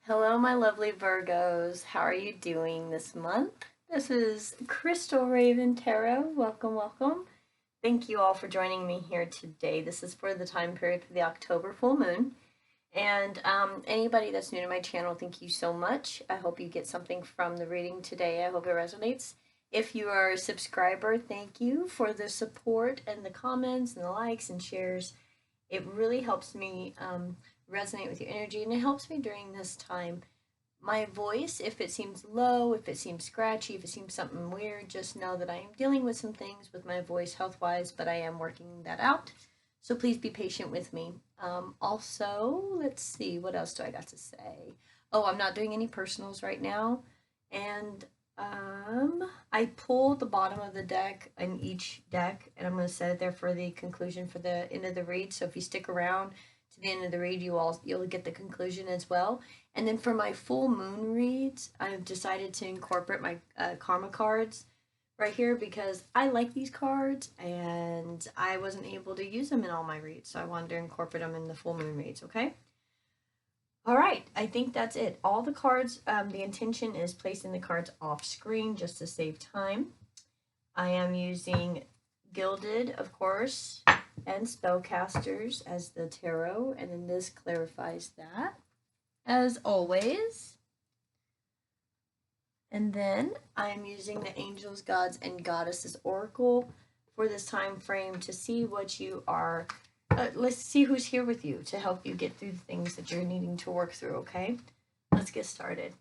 Hello, my lovely Virgos. How are you doing this month? This is Crystal Raven Tarot. Welcome, welcome. Thank you all for joining me here today. This is for the time period for the October full moon. And anybody that's new to my channel, thank you so much. I hope you get something from the reading today. I hope it resonates. If you are a subscriber, thank you for the support and the comments and the likes and shares. It really helps me resonate with your energy, and it helps me during this time. My voice, if it seems low, if it seems scratchy, if it seems something weird, just know that I am dealing with some things with my voice health-wise, but I am working that out. So please be patient with me. Also, let's see, what else do I got to say? Oh, I'm not doing any personals right now. And I pulled the bottom of the deck in each deck, and I'm going to set it there for the conclusion for the end of the read. So if you stick around to the end of the read, you'll get the conclusion as well. And then for my full moon reads, I've decided to incorporate my karma cards right here because I like these cards and I wasn't able to use them in all my reads, so I wanted to incorporate them in the full moon reads. Okay. All right, I think that's it. All the cards, the intention is placing the cards off screen just to save time. I am using Gilded, of course, and Spellcasters as the tarot, and then this clarifies that, as always. And then I'm using the Angels, Gods, and Goddesses Oracle for this time frame to see what you are let's see who's here with you to help you get through the things that you're needing to work through, okay? Let's get started.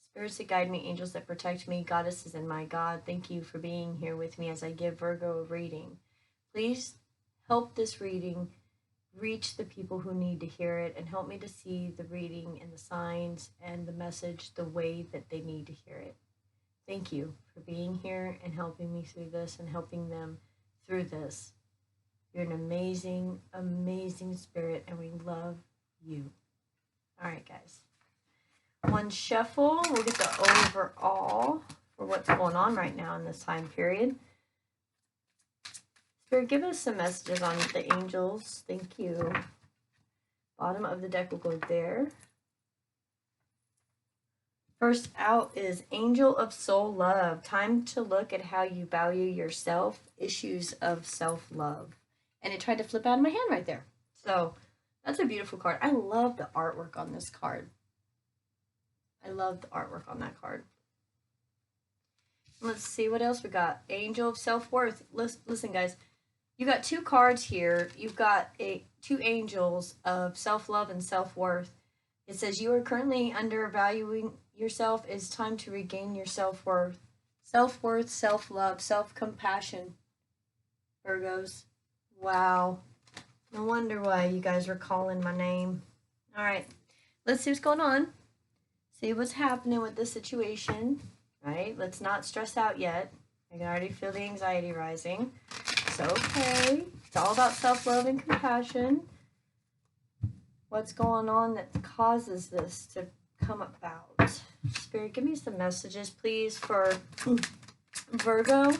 Spirits that guide me, angels that protect me, goddesses and my God, thank you for being here with me as I give Virgo a reading. Please help this reading reach the people who need to hear it and help me to see the reading and the signs and the message the way that they need to hear it. Thank you for being here and helping me through this and helping them through this. You're an amazing, amazing spirit, and we love you. All right, guys. One shuffle. We'll get the overall for what's going on right now in this time period. Spirit, give us some messages on the angels. Thank you. Bottom of the deck will go there. First out is Angel of Soul Love. Time to look at how you value yourself. Issues of self-love. And it tried to flip out of my hand right there. So that's a beautiful card. I love the artwork on this card. I love the artwork on that card. Let's see what else we got. Angel of Self-Worth. Listen, guys. You got two cards here. You've got two angels of self-love and self-worth. It says you are currently undervaluing yourself. It's time to regain your self-worth. Self-worth, self-love, self-compassion. Virgos. Wow. No wonder why you guys were calling my name. All right. Let's see what's going on. See what's happening with this situation. Right? Let's not stress out yet. I can already feel the anxiety rising. It's okay. It's all about self-love and compassion. What's going on that causes this to come about? Spirit, give me some messages, please, for Virgo,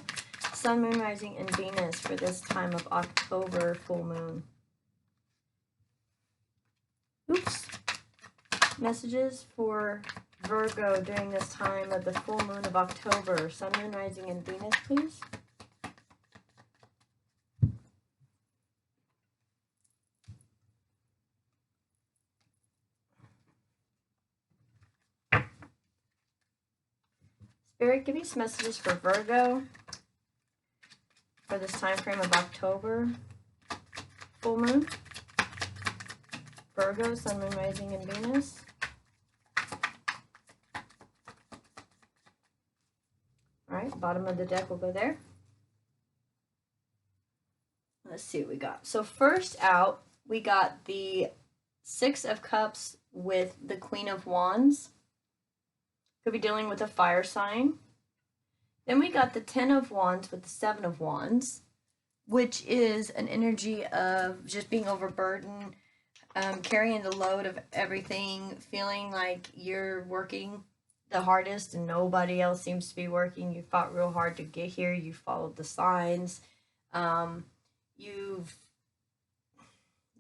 Sun, Moon, Rising, and Venus for this time of October full moon. Oops. Messages for Virgo during this time of the full moon of October. Sun, Moon, Rising, and Venus, please. Spirit, give me some messages for Virgo for this time frame of October full moon. Virgo, Sun, Moon, Rising, and Venus. All right, bottom of the deck will go there. Let's see what we got. So first out, we got the Six of Cups with the Queen of Wands. Could be dealing with a fire sign. Then we got the Ten of Wands with the Seven of Wands, which is an energy of just being overburdened, carrying the load of everything, feeling like you're working the hardest and nobody else seems to be working. You fought real hard to get here. You followed the signs. You've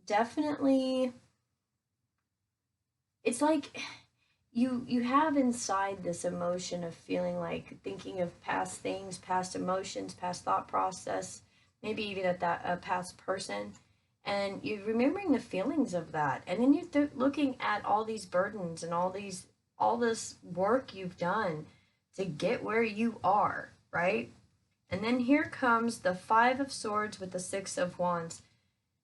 definitely it's like you have inside this emotion of feeling like thinking of past things, past emotions, past thought process, maybe even at that a past person, and you're remembering the feelings of that, and then you're looking at all these burdens and all this work you've done to get where you are, right? And then here comes the Five of Swords with the Six of Wands.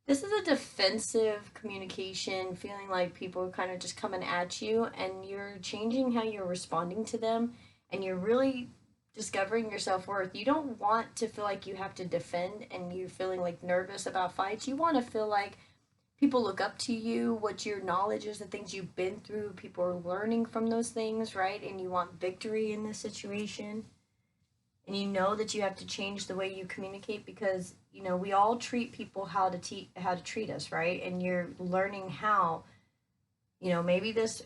This is a defensive communication, feeling like people are kind of just coming at you, and you're changing how you're responding to them, and you're really discovering your self-worth. You don't want to feel like you have to defend and you're feeling like nervous about fights. You want to feel like people look up to you, what your knowledge is, the things you've been through, people are learning from those things, right? And you want victory in this situation. And you know that you have to change the way you communicate, because we all treat people how to treat us, right? And you're learning how, maybe this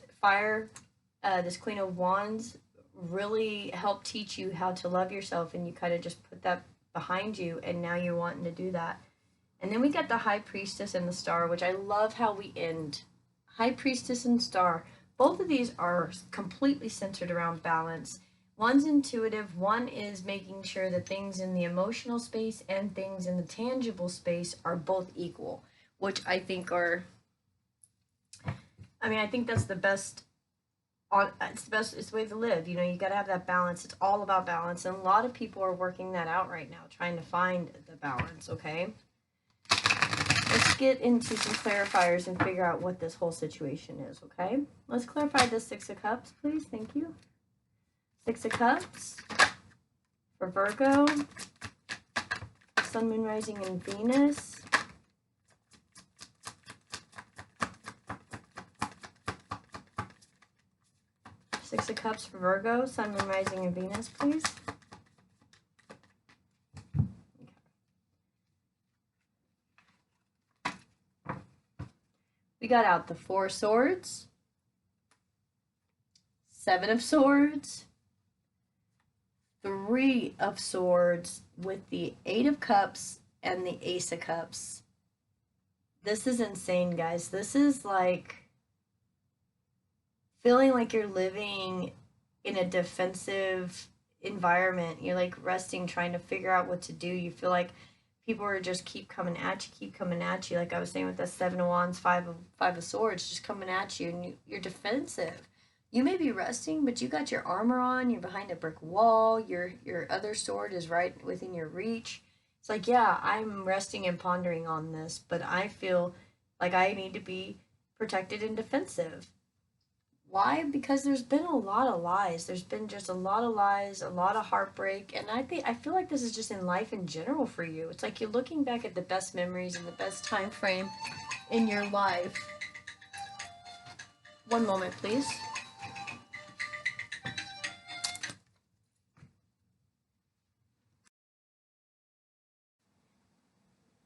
this Queen of Wands really helped teach you how to love yourself, and you kind of just put that behind you, and now you're wanting to do that. And then we got the High Priestess and the Star, which I love how we end. High Priestess and Star, both of these are completely centered around balance. One's intuitive, one is making sure that things in the emotional space and things in the tangible space are both equal, which I think I think that's the best. It's the way to live. You got to have that balance. It's all about balance, and a lot of people are working that out right now, trying to find the balance. Okay, let's get into some clarifiers and figure out what this whole situation is. Okay, let's clarify the Six of Cups, please. Thank you. Six of Cups for Virgo, Sun, Moon, Rising, and Venus. Six of Cups for Virgo, Sun, Moon, Rising, and Venus, please. Okay. We got out the Four of Swords, Seven of Swords, Three of Swords with the Eight of Cups and the Ace of Cups. This is insane, guys. This is like feeling like you're living in a defensive environment. You're like resting, trying to figure out what to do. You feel like people are just keep coming at you. Like I was saying with the Seven of Wands, Five of Swords, just coming at you, and you're defensive. You may be resting, but you got your armor on, you're behind a brick wall, your other sword is right within your reach. It's like, yeah, I'm resting and pondering on this, but I feel like I need to be protected and defensive. Why? Because there's been a lot of lies. There's been just a lot of lies, a lot of heartbreak, and I feel like this is just in life in general for you. It's like you're looking back at the best memories and the best time frame in your life. One moment, please.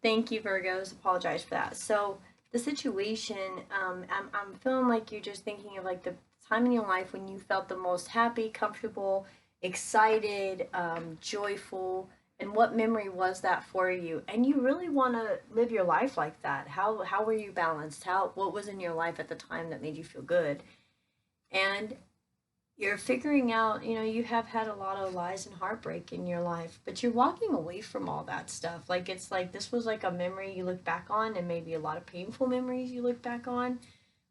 Thank you, Virgos. Apologize for that. So the situation, I'm feeling like you're just thinking of like the time in your life when you felt the most happy, comfortable, excited, joyful, and what memory was that for you? And you really want to live your life like that. How were you balanced? What was in your life at the time that made you feel good? And you're figuring out, you have had a lot of lies and heartbreak in your life, but you're walking away from all that stuff. Like, it's like this was like a memory you look back on, and maybe a lot of painful memories you look back on,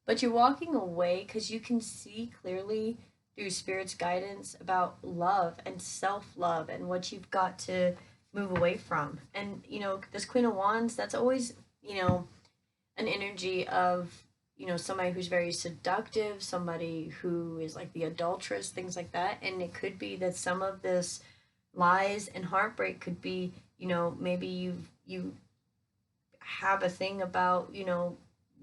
but you're walking away because you can see clearly through Spirit's guidance about love and self-love and what you've got to move away from. And, this Queen of Wands, that's always, an energy of somebody who's very seductive, somebody who is like the adulteress, things like that. And it could be that some of this lies and heartbreak could be, maybe you have a thing about,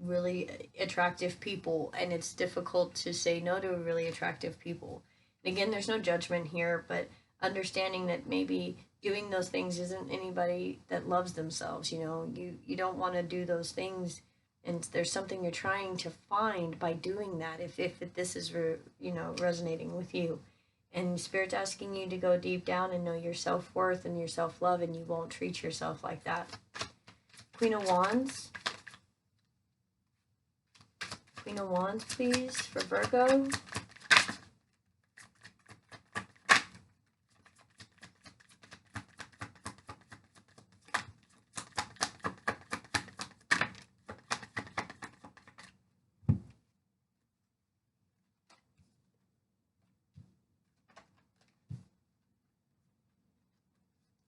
really attractive people, and it's difficult to say no to really attractive people. And again, there's no judgment here, but understanding that maybe doing those things isn't anybody that loves themselves. You don't want to do those things, and there's something you're trying to find by doing that, if this is resonating with you. And Spirit's asking you to go deep down and know your self-worth and your self-love, and you won't treat yourself like that. Queen of Wands, Queen of Wands, please, for Virgo.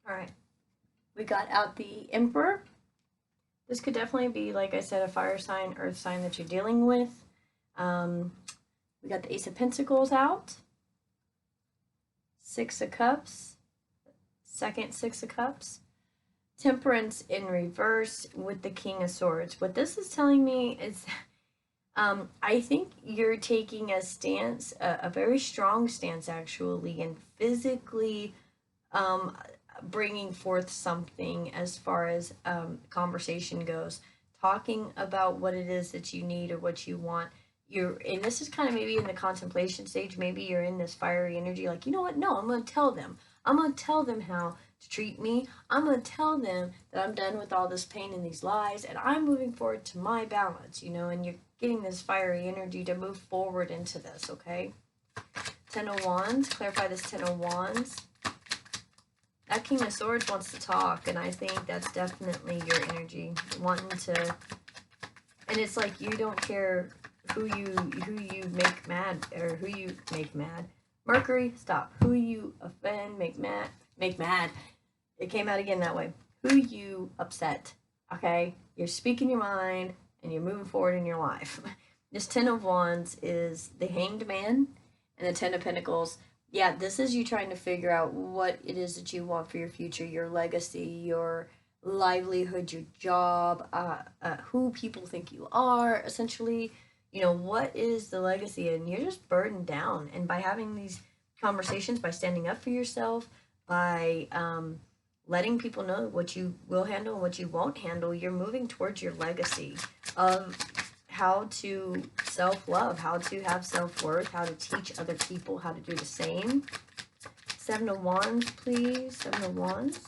All right. We got out the Emperor. This could definitely be, like I said, a fire sign, earth sign that you're dealing with. We got the Ace of Pentacles out. Six of Cups. Second Six of Cups. Temperance in reverse with the King of Swords. What this is telling me is I think you're taking a stance, a very strong stance actually, and physically bringing forth something as far as conversation goes, talking about what it is that you need or what you want. And this is kind of maybe in the contemplation stage. Maybe you're in this fiery energy, like, you know what? No, I'm going to tell them. I'm going to tell them how to treat me. I'm going to tell them that I'm done with all this pain and these lies, and I'm moving forward to my balance, you know, and you're getting this fiery energy to move forward into this, okay? Ten of Wands, clarify this Ten of Wands. That King of Swords wants to talk, and I think that's definitely your energy, wanting to, and it's like you don't care who you make mad, or who you make mad. Mercury, stop. Who you offend, make mad. It came out again that way. Who you upset, okay? You're speaking your mind, and you're moving forward in your life. This Ten of Wands is the Hanged Man, and the Ten of Pentacles. Yeah, this is you trying to figure out what it is that you want for your future, your legacy, your livelihood, your job, who people think you are, essentially. You know, what is the legacy? And you're just burdened down. And by having these conversations, by standing up for yourself, by letting people know what you will handle and what you won't handle, you're moving towards your legacy of how to self-love, how to have self-worth, how to teach other people how to do the same. Seven of Wands, please. Seven of Wands.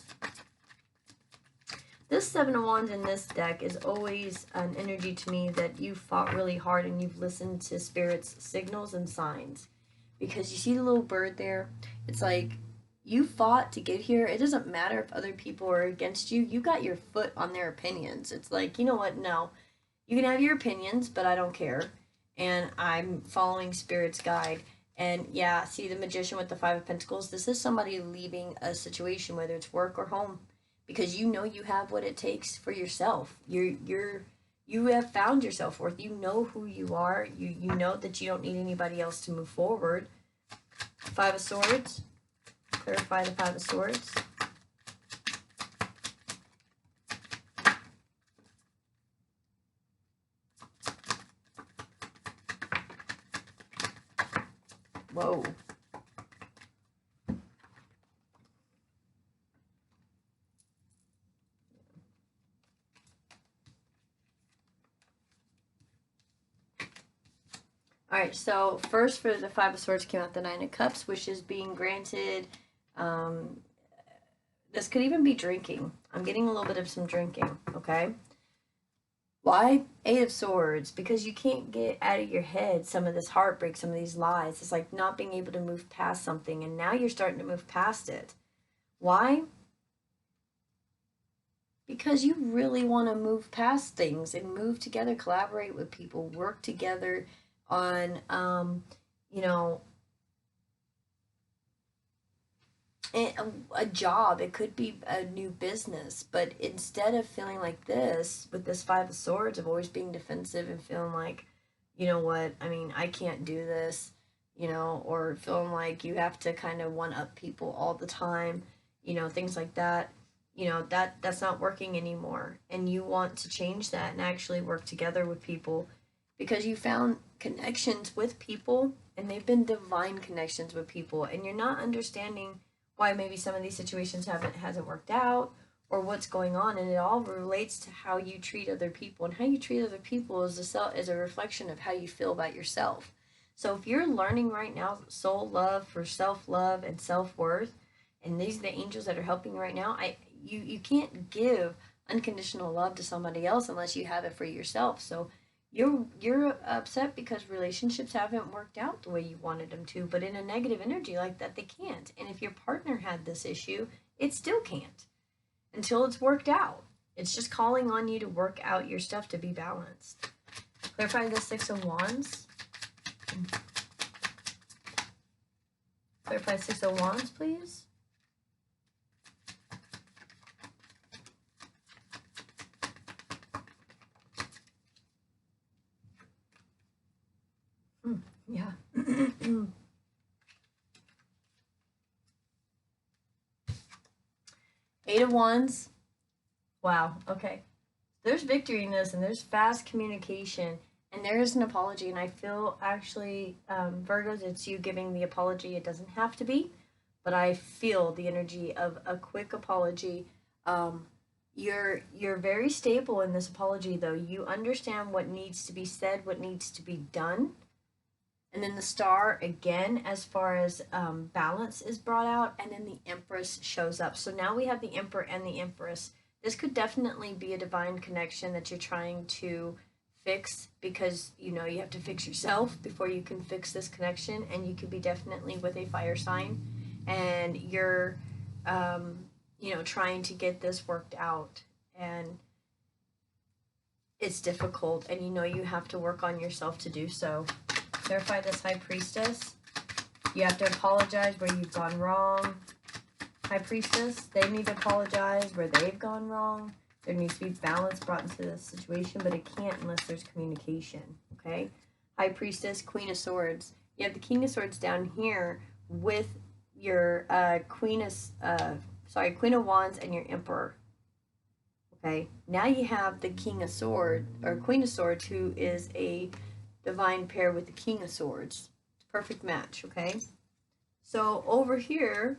This Seven of Wands in this deck is always an energy to me that you fought really hard and you've listened to Spirit's signals and signs. Because you see the little bird there? It's like you fought to get here. It doesn't matter if other people are against you. You got your foot on their opinions. It's like, you know what? No. You can have your opinions, but I don't care. And I'm following Spirit's guide. And yeah, see the Magician with the Five of Pentacles? This is somebody leaving a situation, whether it's work or home, because you know you have what it takes for yourself. You have found your self-worth. You know who you are. You know that you don't need anybody else to move forward. Five of Swords. Clarify the Five of Swords. Whoa. Alright, so first for the Five of Swords came out the Nine of Cups, which is being granted. This could even be drinking. I'm getting a little bit of some drinking, okay? Why Eight of Swords? Because you can't get out of your head some of this heartbreak, some of these lies. It's like not being able to move past something, and now you're starting to move past it. Why? Because you really want to move past things and move together, collaborate with people, work together on, you know, a job. It could be a new business, but instead of feeling like this with this Five of Swords, of always being defensive and feeling like, you know what, I mean, I can't do this, you know, or feeling like you have to kind of one up people all the time, you know, things like that, you know, that's not working anymore. And you want to change that and actually work together with people, because you found connections with people, and they've been divine connections with people, and you're not understanding why maybe some of these situations hasn't worked out, or what's going on. And it all relates to how you treat other people, and how you treat other people is a reflection of how you feel about yourself. So if you're learning right now soul love for self-love and self-worth, and these are the angels that are helping you right now, you can't give unconditional love to somebody else unless you have it for yourself. So You're upset because relationships haven't worked out the way you wanted them to, but in a negative energy like that, they can't. And if your partner had this issue, it still can't until it's worked out. It's just calling on you to work out your stuff to be balanced. Clarify the Six of Wands. Clarify Six of Wands, please. Yeah. Eight of Wands. Wow. Okay. There's victory in this, and there's fast communication, and there is an apology. And I feel actually, Virgos, it's you giving the apology. It doesn't have to be, but I feel the energy of a quick apology. You're very stable in this apology, though. You understand what needs to be said, what needs to be done. And then the Star, again, as far as balance is brought out, and then the Empress shows up. So now we have the Emperor and the Empress. This could definitely be a divine connection that you're trying to fix, because, you know, you have to fix yourself before you can fix this connection. And you could be definitely with a fire sign, and you're, you know, trying to get this worked out. And it's difficult, and you know you have to work on yourself to do so. Clarify this High Priestess. You have to apologize where you've gone wrong. High Priestess, they need to apologize where they've gone wrong. There needs to be balance brought into the situation, but it can't unless there's communication, okay? High Priestess, Queen of Swords. You have the King of Swords down here with your Queen of Wands and your Emperor. Okay, now you have the King of Swords, or Queen of Swords, who is a divine pair with the King of Swords. It's a perfect match, okay? So over here,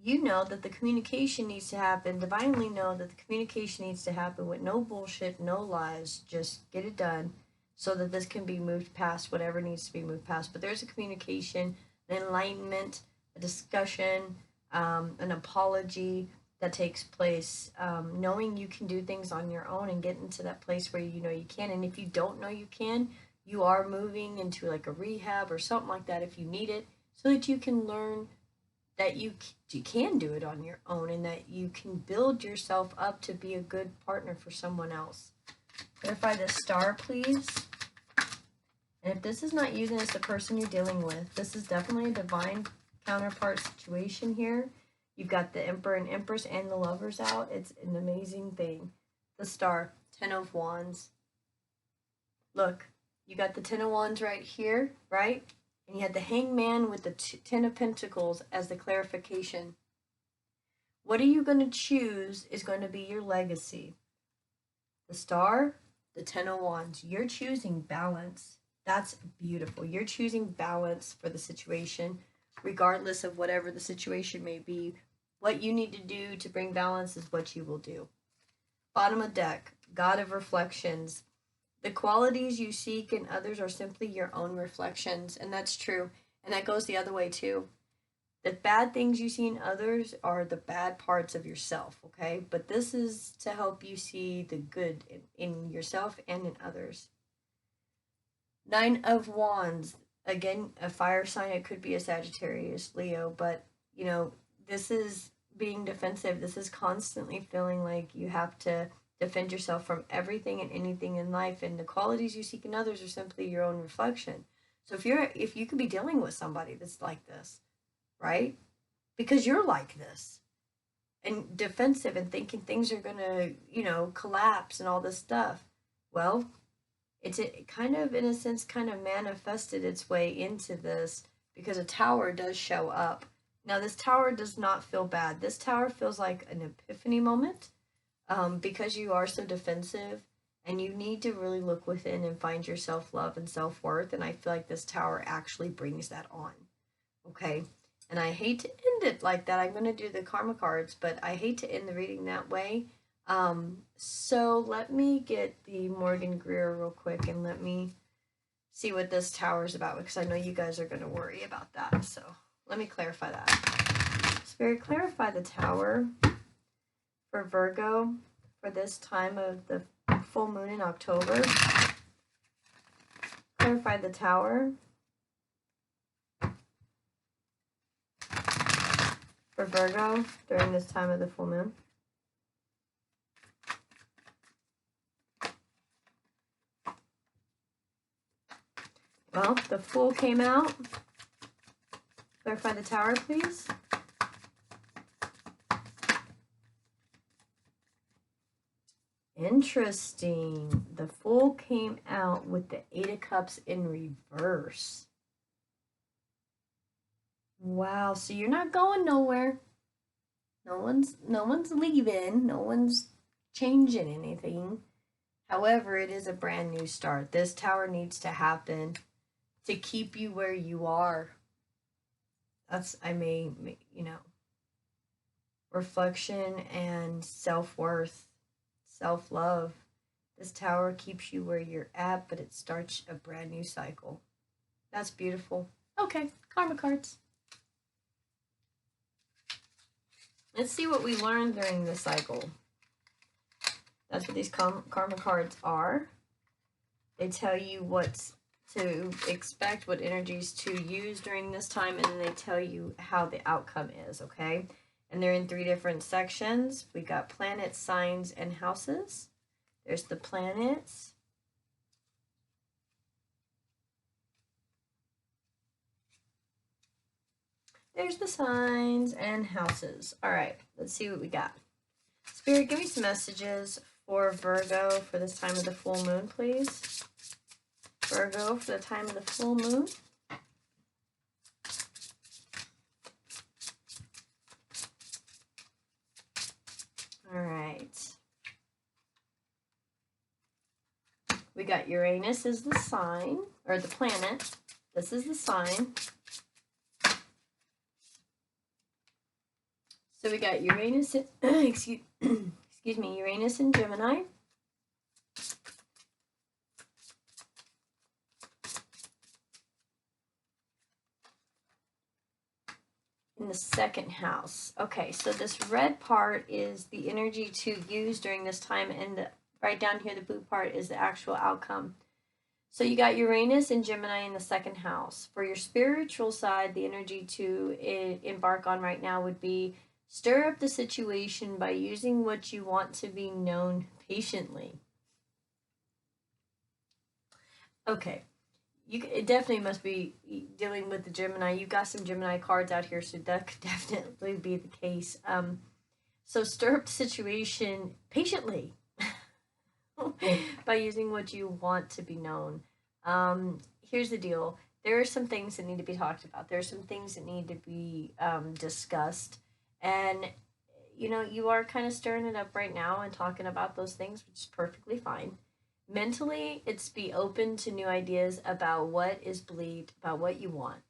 you know that the communication needs to happen, divinely know that the communication needs to happen with no bullshit, no lies, just get it done so that this can be moved past whatever needs to be moved past. But there's a communication, an enlightenment, a discussion, an apology that takes place, knowing you can do things on your own and get into that place where you know you can. And if you don't know you can, you are moving into like a rehab or something like that if you need it, so that you can learn that you can do it on your own, and that you can build yourself up to be a good partner for someone else. Clarify the Star, please. And if this is not you, then it's the person you're dealing with. This is definitely a divine counterpart situation here. You've got the Emperor and Empress and the Lovers out. It's an amazing thing. The Star, Ten of Wands. Look, you got the Ten of Wands right here, right? And you had the Hangman with the Ten of Pentacles as the clarification. What are you going to choose is going to be your legacy. The Star, the Ten of Wands. You're choosing balance. That's beautiful. You're choosing balance for the situation, regardless of whatever the situation may be. What you need to do to bring balance is what you will do. Bottom of deck, God of Reflections. The qualities you seek in others are simply your own reflections, and that's true. And that goes the other way too. The bad things you see in others are the bad parts of yourself, okay? But this is to help you see the good in yourself and in others. Nine of Wands. Again, a fire sign. It could be a Sagittarius, Leo, but, you know, this is being defensive. This is constantly feeling like you have to defend yourself from everything and anything in life, and the qualities you seek in others are simply your own reflection. So if you could be dealing with somebody that's like this, right? Because you're like this and defensive and thinking things are gonna, you know, collapse and all this stuff. Well, it kind of, in a sense, kind of manifested its way into this, because a tower does show up. Now, this tower does not feel bad. This tower feels like an epiphany moment, because you are so defensive, and you need to really look within and find your self-love and self-worth. And I feel like this tower actually brings that on. Okay. And I hate to end it like that. I'm going to do the karma cards, but I hate to end the reading that way. So let me get the Morgan Greer real quick, and let me see what this tower is about, because I know you guys are going to worry about that. So let me clarify that. Spirit, clarify the tower for Virgo for this time of the full moon in October. Clarify the Tower. For Virgo during this time of the full moon. Well, the Fool came out. Clarify the Tower, please. Interesting. The Fool came out with the Eight of Cups in reverse. Wow, so you're not going nowhere. No one's leaving. No one's changing anything. However, it is a brand new start. This Tower needs to happen to keep you where you are. That's, you know, reflection and self-worth, self-love. This Tower keeps you where you're at, but it starts a brand new cycle. That's beautiful. Okay, karma cards. Let's see what we learned during this cycle. That's what these karma cards are. They tell you what to expect, what energies to use during this time, and then they tell you how the outcome is, okay? And they're in 3 different sections. We got planets, signs, and houses. There's the planets. There's the signs and houses. All right, let's see what we got. Spirit, give me some messages for Virgo for this time of the full moon, please. Virgo for the time of the full moon. All right. We got Uranus is the sign, or the planet. This is the sign. So we got Uranus, excuse me, Uranus in Gemini. In the second house. Okay, so this red part is the energy to use during this time, and right down here, the blue part is the actual outcome. So you got Uranus and Gemini in the second house. For your spiritual side, the energy to embark on right now would be stir up the situation by using what you want to be known patiently. Okay. It definitely must be dealing with the Gemini. You got some Gemini cards out here, so that could definitely be the case. So stir up the situation patiently by using what you want to be known. Here's the deal. There are some things that need to be talked about. There are some things that need to be discussed. And, you know, you are kind of stirring it up right now and talking about those things, which is perfectly fine. Mentally, it's be open to new ideas about what is believed, about what you want.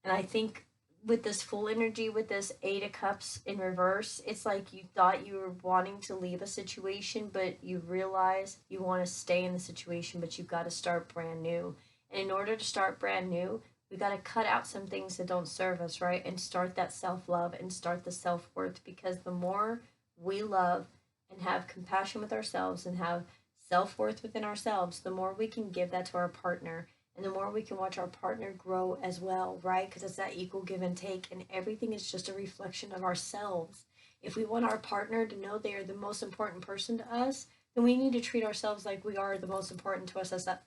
And I think with this full energy, with this Eight of Cups in reverse, it's like you thought you were wanting to leave a situation, but you realize you want to stay in the situation, but you've got to start brand new. And in order to start brand new, we got to cut out some things that don't serve us, right? And start that self-love and start the self-worth, because the more we love and have compassion with ourselves and have self-worth within ourselves, the more we can give that to our partner, and the more we can watch our partner grow as well, right? Because it's that equal give and take, and everything is just a reflection of ourselves. If we want our partner to know they are the most important person to us, then we need to treat ourselves like we are the most important to us as that,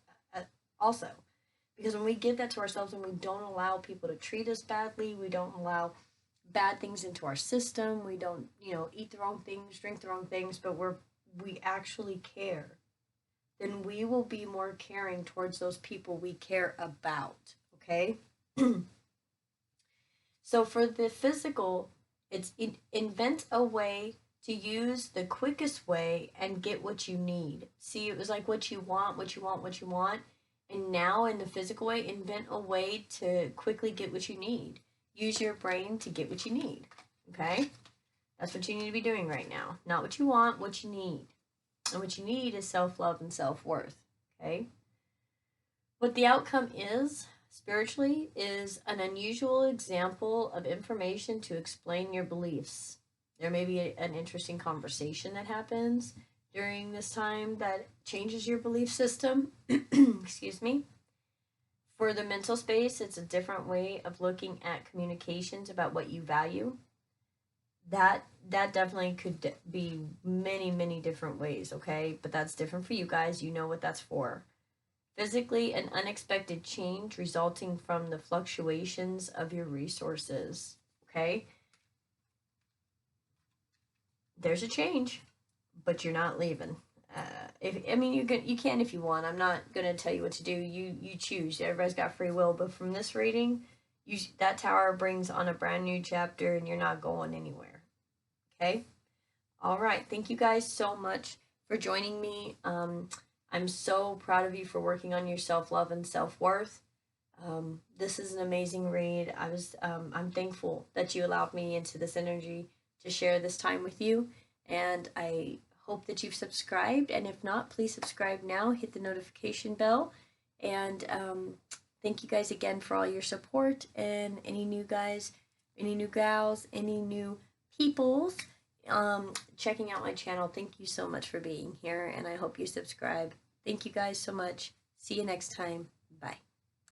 also. Because when we give that to ourselves and we don't allow people to treat us badly, we don't allow bad things into our system, we don't, you know, eat the wrong things, drink the wrong things, but we actually care, then we will be more caring towards those people we care about, okay? So for the physical, it's invent a way to use the quickest way and get what you need. See, it was like what you want, what you want, what you want. And now in the physical way, invent a way to quickly get what you need. Use your brain to get what you need, okay? That's what you need to be doing right now. Not what you want, what you need. And what you need is self-love and self-worth, okay? What the outcome is, spiritually, is an unusual example of information to explain your beliefs. There may be an interesting conversation that happens. during this time that changes your belief system. Excuse me. For the mental space, it's a different way of looking at communications about what you value. That definitely could be many different ways, okay? But that's different for you guys. You know what that's for. Physically, an unexpected change resulting from the fluctuations of your resources, okay? There's a change, but you're not leaving. If I mean you can if you want. I'm not gonna tell you what to do. You choose. Everybody's got free will. But from this reading, that tower brings on a brand new chapter, and you're not going anywhere. Okay. All right. Thank you guys so much for joining me. I'm so proud of you for working on your self love and self worth. This is an amazing read. I'm thankful that you allowed me into this energy to share this time with you, and I hope that you've subscribed. And if not, please subscribe now. Hit the notification bell, and thank you guys again for all your support. And any new guys, any new gals, any new peoples checking out my channel, thank you so much for being here, and I hope you subscribe. Thank you guys so much. See you next time. Bye.